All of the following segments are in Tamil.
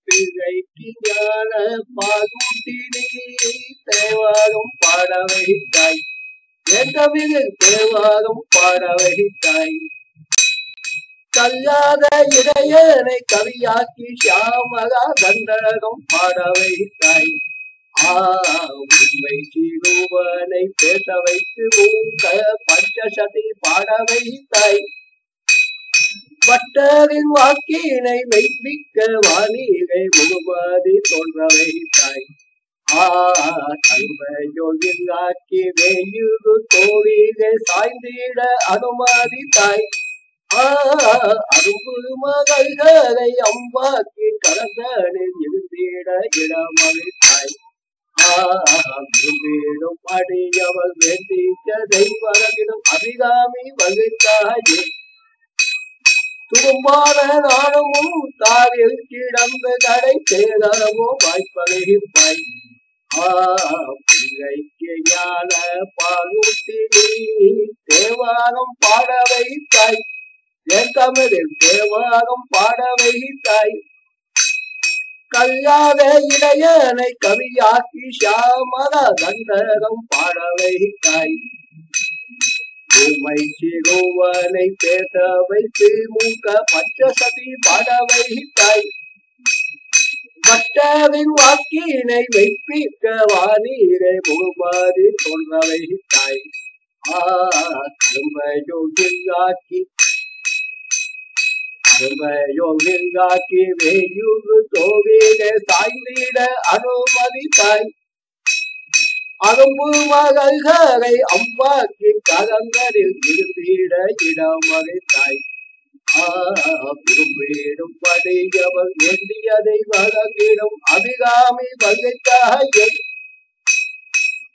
பிழைக்கு ஞான பாகூட்டினி தேவாரம் பாட வைத்தாய் தமிழ் தேவாரம் பாட வைத்தாய் கல்லாத இடையனை கவியாக்கி சியாமகா கந்தகம் பாட வைத்தாய் உண்மை சிறுவனை பேச வைத்து மூக்க பஞ்சசதி பாட வைத்தாய் வட்டரின் வாக்கினை மெய்ப்பிக்க வாணிகை முழுமதி தோன்ற வைத்தாய் கல்வையொழுங்காக்கி வெயுது கோவிகை சாய்ந்திட அனுமதித்தாய் அரும்பு மகள்களை அம்பாக்கி கலந்தனில் இருந்திட இடமளித்தாய் விரும்பிடும் அடியவள் வேண்டிக்கதை வரவிடும் அபிகாமி வகுத்தாயே துரும்பான நாணமும் தாவில் கிடந்த கடை தேடவோ வாய்ப்பகைப்பாய் பிள்ளைக்கு ஞான பாலூட்டி நீ தேவாரம் பாட வைத்தாய் என் தமிழில் தேவாரம் பாட வைத்தாய் கல்லாத இடையனை கவியாக்கி சியாமல கந்தகம் பாட வைத்தாய் உமை சிறுவனை பேச வைத்து மூக்க பஞ்சசதி பாட வைத்தாய் வட்டவின் வாக்கினை மெய்ப்பிக்க வானீரை முழுமதி தோன்ற வைத்தாய் கருமையோங்காக்கி வேயுகு தோவிகை சாய்ந்திட அனுமதித்தாய் அரும்பு மகள்களை அம்பாக்கி கலங்களில் இருந்திட இடமளித்தாய் விரும்பிடும் படியவள் வேண்டியதை வழங்கிடும் அபிகாமி வகைத்தாயை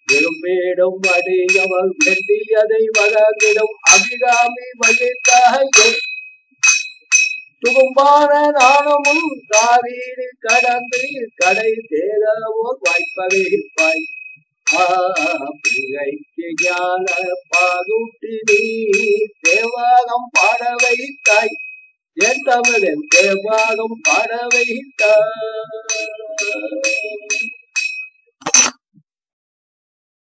விரும்பிடும் படியவள் வேண்டியதை வழங்கிடும் அபிகாமி வகைத்தாயை துகும்பான நாணமும் தாவீடு கடந்து கடை தேடவோர் வாய்ப்பகைப்பாய் பிள்ளைக்கு ஞான பாலூட்டி நீ தேவாரம் பாட வைத்தாய் என் தமிழன் தேவாரம் பாட வைத்தாய்.